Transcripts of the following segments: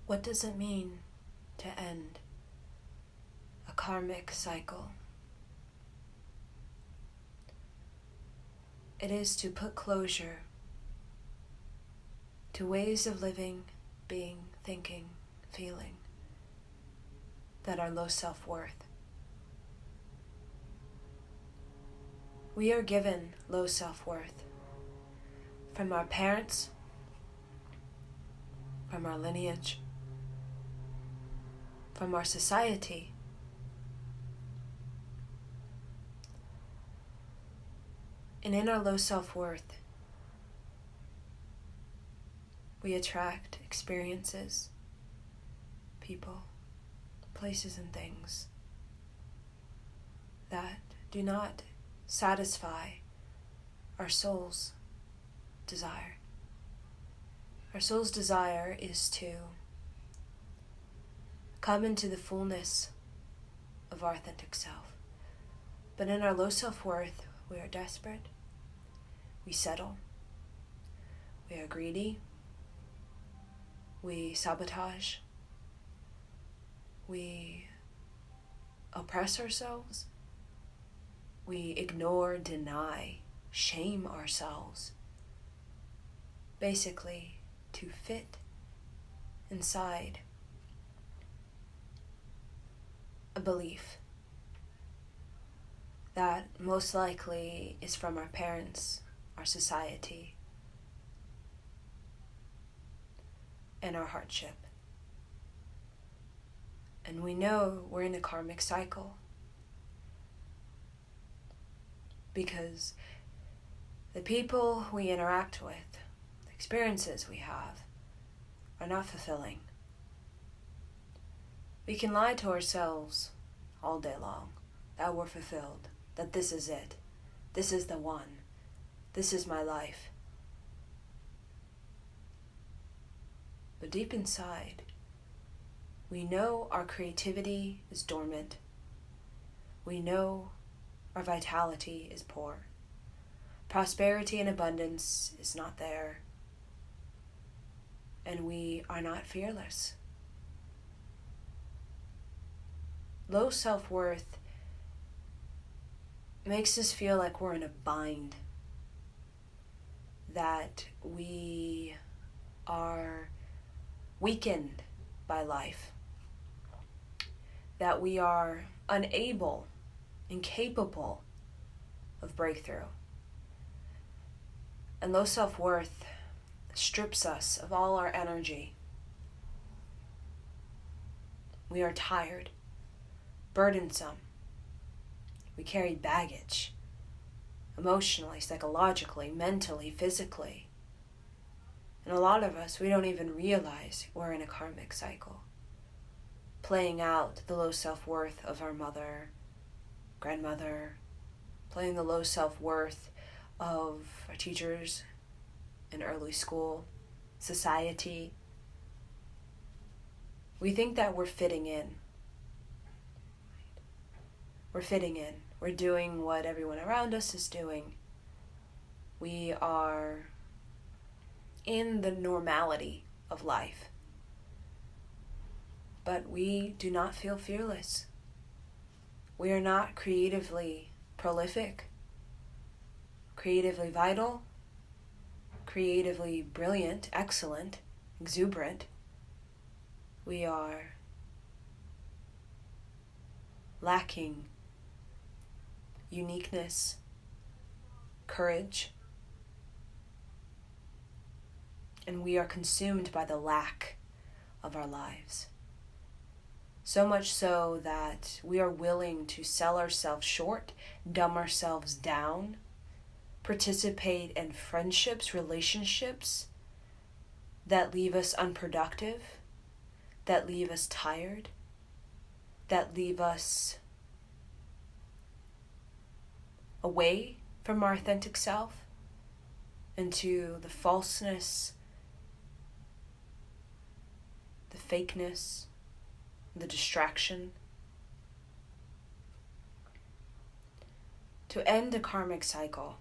What does it mean to end a karmic cycle? It is to put closure to ways of living, being, thinking, feeling that are low self-worth. We are given low self-worth from our parents, from our lineage, from our society. And in our low self-worth, we attract experiences, people, places, and things that do not satisfy our soul's desire. Our soul's desire is to come into the fullness of our authentic self. But in our low self-worth, we are desperate, we settle, we are greedy, we sabotage, we oppress ourselves, we ignore, deny, shame ourselves, basically to fit inside a belief that most likely is from our parents, our society, and our hardship. And we know we're in a karmic cycle because the people we interact with, the experiences we have, are not fulfilling. We can lie to ourselves all day long that we're fulfilled, that this is it, this is the one, this is my life. But deep inside, we know our creativity is dormant. We know our vitality is poor. Prosperity and abundance is not there. And we are not fearless. Low self-worth makes us feel like we're in a bind, that we are weakened by life, that we are unable, incapable of breakthrough. And low self-worth strips us of all our energy. We are tired, burdensome. We carry baggage, emotionally, psychologically, mentally, physically. And a lot of us, we don't even realize we're in a karmic cycle, playing out the low self-worth of our mother, grandmother, playing the low self-worth of our teachers in early school, society. We think that we're fitting in. We're fitting in. We're doing what everyone around us is doing. We are in the normality of life. But we do not feel fearless. We are not creatively prolific, creatively vital, creatively brilliant, excellent, exuberant. We are lacking uniqueness, courage, and we are consumed by the lack of our lives. So much so that we are willing to sell ourselves short, dumb ourselves down, participate in friendships, relationships that leave us unproductive, that leave us tired, that leave us away from our authentic self into the falseness, the fakeness, the distraction. To end a karmic cycle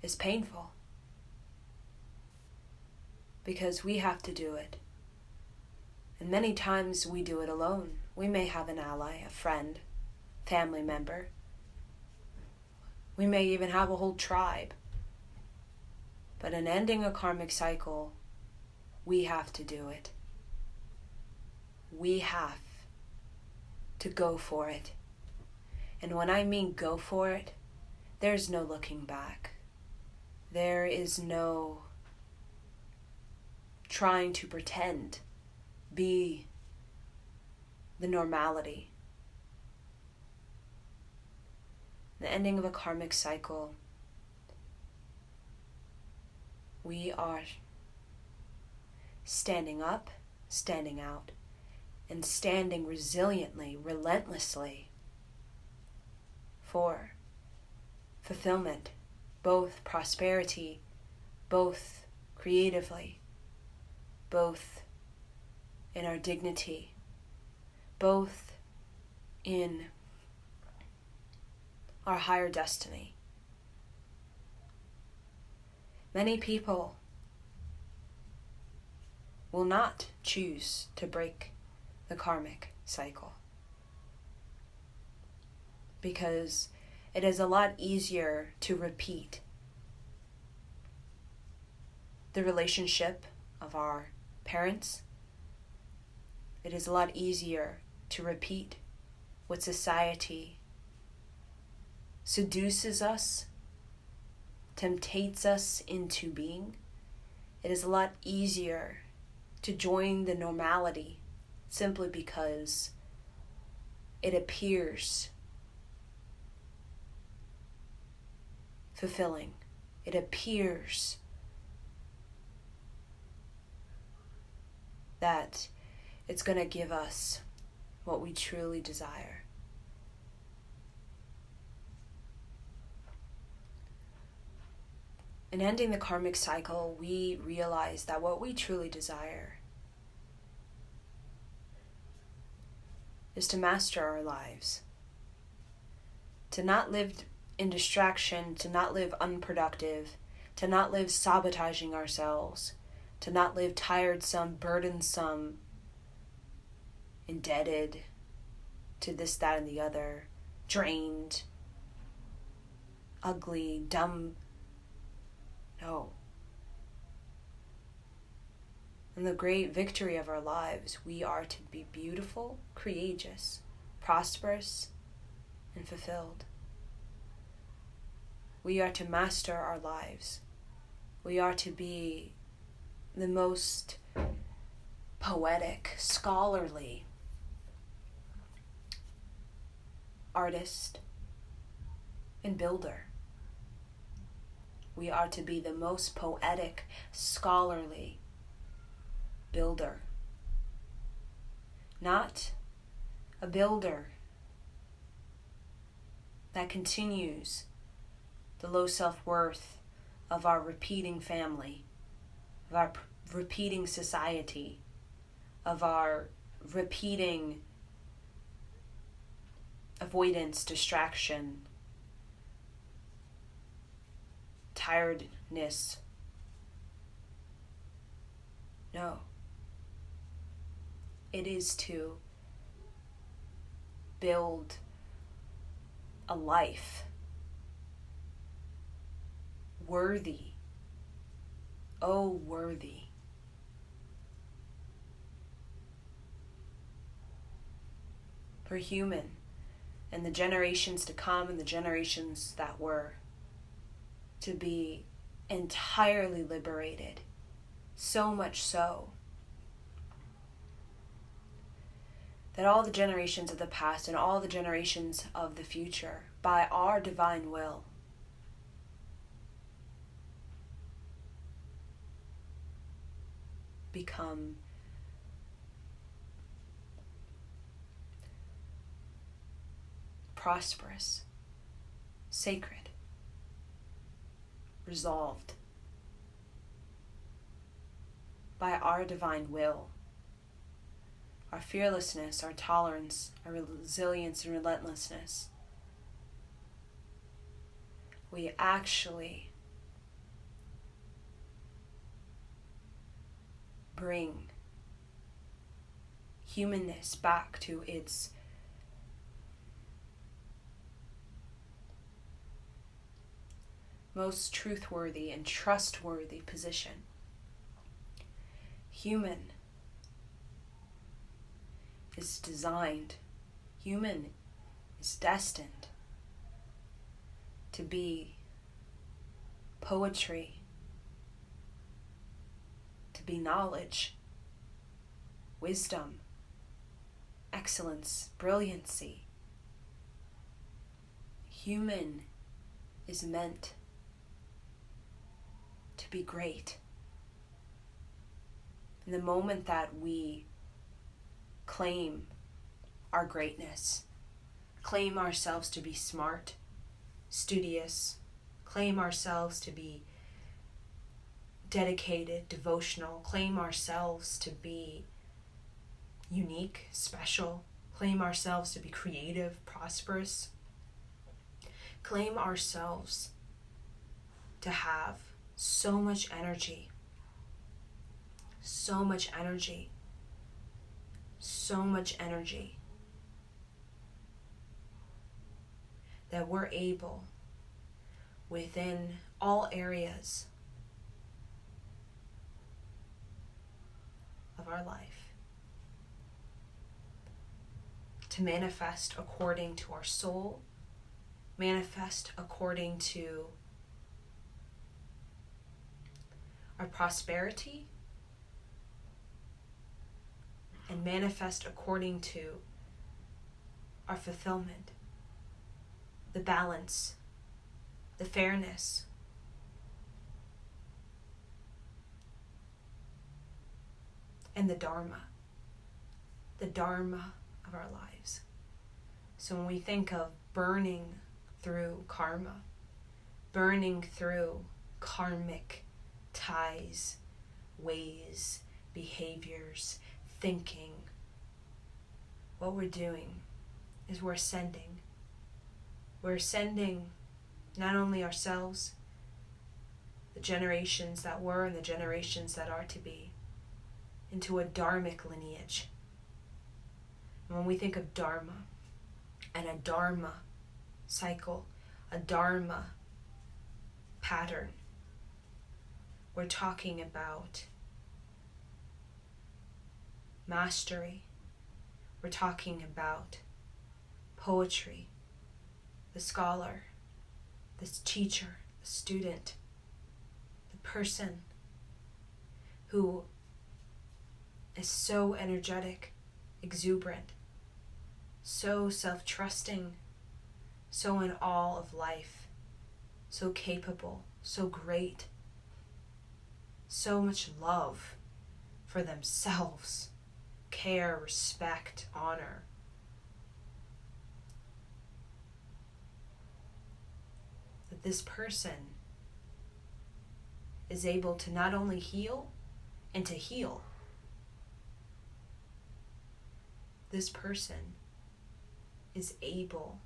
is painful. because we have to do it. And many times we do it alone. We may have an ally, a friend, family member. We may even have a whole tribe. But in ending a karmic cycle, we have to do it. We have to go for it. And when I mean go for it, there's no looking back. There is no trying to pretend, be the normality. The ending of a karmic cycle, we are standing up, standing out, and standing resiliently, relentlessly for fulfillment, both prosperity, both creatively, both in our dignity, both in our higher destiny. Many people will not choose to break the karmic cycle because it is a lot easier to repeat the relationship of our parents. It is a lot easier to repeat what society seduces us, temptates us into being. It is a lot easier to join the normality simply because it appears fulfilling. It appears that it's going to give us what we truly desire. In ending the karmic cycle, we realize that what we truly desire is to master our lives, to not live in distraction, to not live unproductive, to not live sabotaging ourselves, to not live tiresome, burdensome, indebted to this, that, and the other, drained, ugly, dumb. No. In the great victory of our lives, we are to be beautiful, courageous, prosperous, and fulfilled. We are to master our lives. We are to be the most poetic, scholarly artist and builder. We are to be the most poetic, scholarly builder. Not a builder that continues the low self-worth of our repeating family, of our repeating society, of our repeating avoidance, distraction, tiredness. No. It is to build a life worthy, oh worthy, for human and the generations to come and the generations that were, to be entirely liberated, so much so that all the generations of the past and all the generations of the future, by our divine will, become prosperous, sacred, resolved by our divine will. Our fearlessness, our tolerance, our resilience and relentlessness. We actually bring humanness back to its most truthworthy and trustworthy position. Human is designed, human is destined to be poetry, to be knowledge, wisdom, excellence, brilliancy. Human is meant to be great. In the moment that we claim our greatness, claim ourselves to be smart, studious, claim ourselves to be dedicated, devotional, claim ourselves to be unique, special, claim ourselves to be creative, prosperous, claim ourselves to have so much energy, so much energy, so much energy that we're able, within all areas of our life, to manifest according to our soul, manifest according to our prosperity, and manifest according to our fulfillment, the balance, the fairness, and the dharma of our lives. So when we think of burning through karma, burning through karmic ties, ways, behaviors, thinking, what we're doing is we're sending not only ourselves, the generations that were and the generations that are to be, into a dharmic lineage. And when we think of dharma and a dharma cycle, a dharma pattern, we're talking about mastery. We're talking about poetry, the scholar, the teacher, the student, the person who is so energetic, exuberant, so self-trusting, so in awe of life, so capable, so great, so much love for themselves, care, respect, honor. That this person is able to not only heal and to heal. This person is able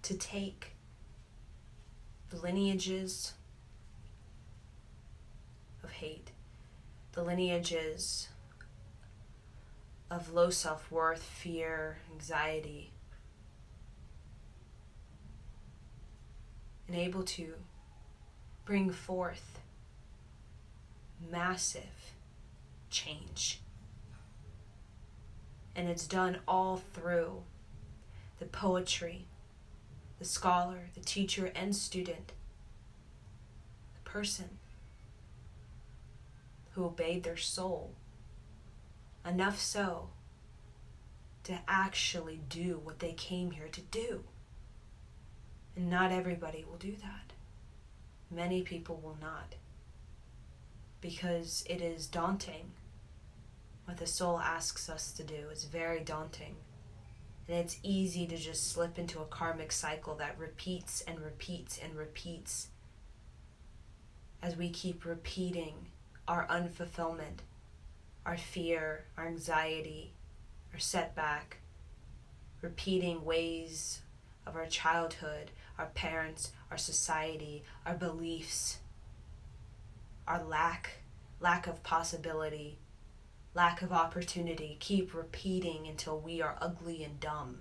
to take the lineages of hate, the lineages of low self-worth, fear, anxiety, and able to bring forth massive change. And it's done all through the poetry, the scholar, the teacher, and student, the person who obeyed their soul enough so to actually do what they came here to do. And not everybody will do that. Many people will not, because it is daunting. What the soul asks us to do is very daunting. And it's easy to just slip into a karmic cycle that repeats and repeats and repeats as we keep repeating our unfulfillment, our fear, our anxiety, our setback, repeating ways of our childhood, our parents, our society, our beliefs, our lack of possibility, lack of opportunity, keep repeating until we are ugly and dumb.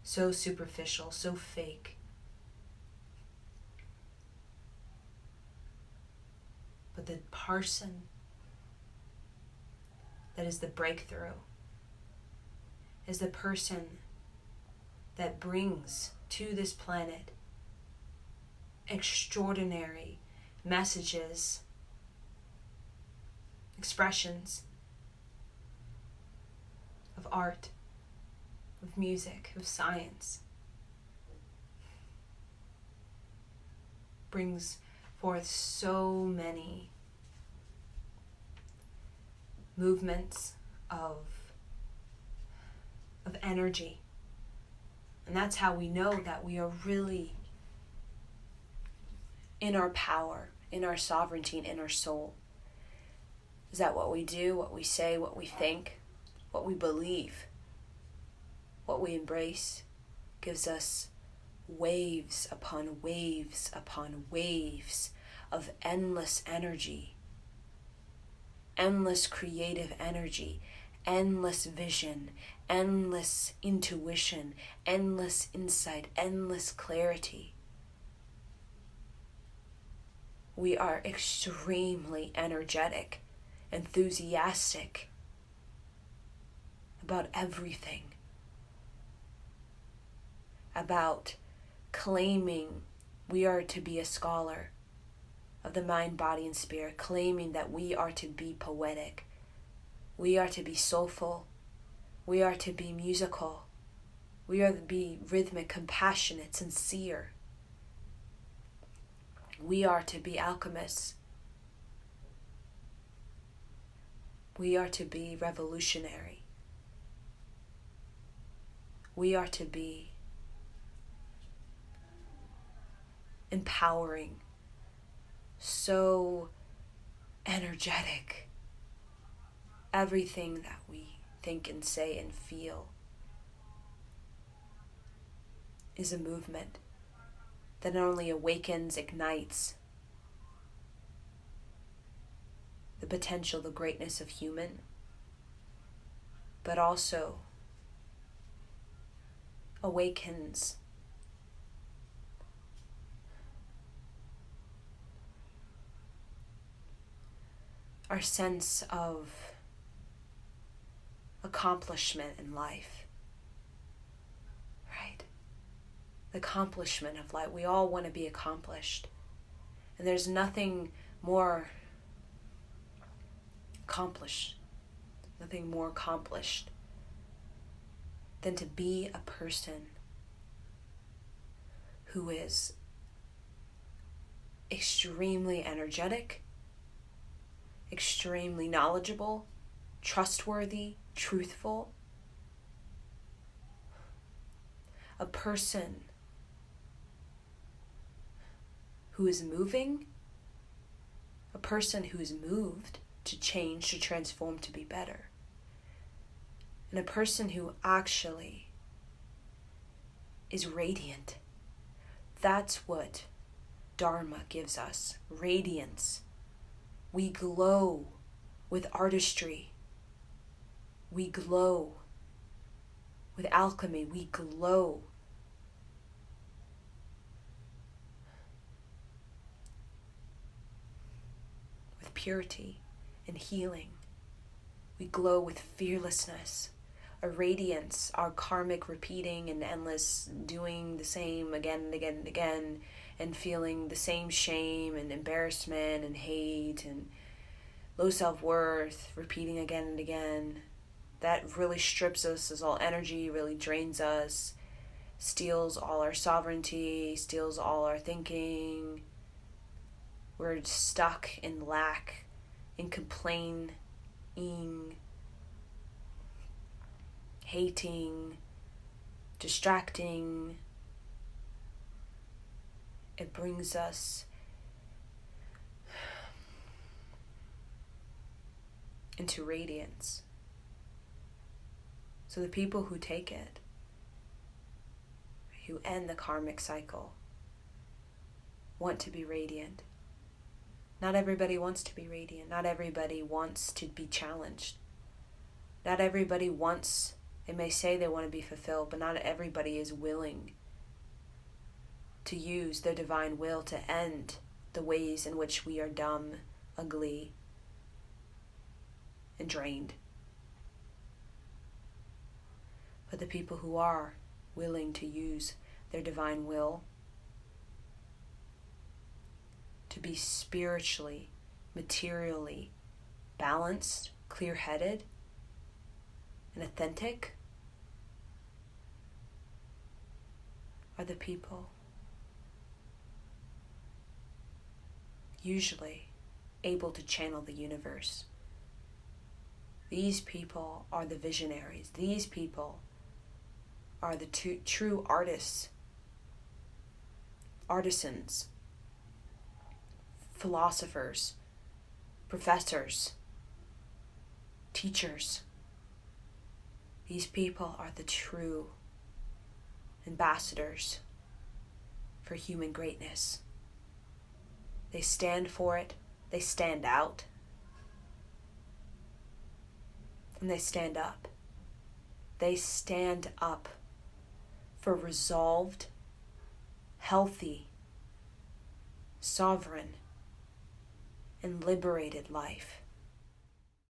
So superficial, so fake. But the person that is the breakthrough is the person that brings to this planet extraordinary messages, expressions of art, of music, of science, brings forth so many movements of energy. And that's how we know that we are really in our power, in our sovereignty, and in our soul. Is that what we do, what we say, what we think, what we believe, what we embrace, gives us waves upon waves upon waves of endless energy, endless creative energy, endless vision, endless intuition, endless insight, endless clarity. We are extremely energetic, enthusiastic about everything, about claiming we are to be a scholar of the mind, body, and spirit, claiming that we are to be poetic, we are to be soulful, we are to be musical, we are to be rhythmic, compassionate, sincere. We are to be alchemists. We are to be revolutionary. We are to be empowering, so energetic. Everything that we think and say and feel is a movement that not only awakens, ignites the potential, the greatness of human, but also awakens our sense of accomplishment in life, right? The accomplishment of life. We all want to be accomplished. And there's nothing more accomplished than to be a person who is extremely energetic, extremely knowledgeable, trustworthy, truthful. A person who is moving, a person who is moved to change, to transform, to be better. And a person who actually is radiant. That's what Dharma gives us, radiance. We glow with artistry. We glow with alchemy. We glow with purity and healing. We glow with fearlessness, a radiance, our karmic repeating and endless doing the same again and again and again, and feeling the same shame and embarrassment and hate and low self-worth, repeating again and again. That really strips us as all energy, really drains us, steals all our sovereignty, steals all our thinking. We're stuck in lack, in complaining, hating, distracting. It brings us into radiance. So the people who take it, who end the karmic cycle, want to be radiant. Not everybody wants to be radiant. Not everybody wants to be challenged. Not everybody wants, they may say they want to be fulfilled, but not everybody is willing to use their divine will to end the ways in which we are dumb, ugly, and drained. But the people who are willing to use their divine will to be spiritually, materially balanced, clear-headed, and authentic are the people usually able to channel the universe. These people are the visionaries. These people are the true artists, artisans, philosophers, professors, teachers. These people are the true ambassadors for human greatness. They stand for it, they stand out, and they stand up. They stand up for resolved, healthy, sovereign, and liberated life.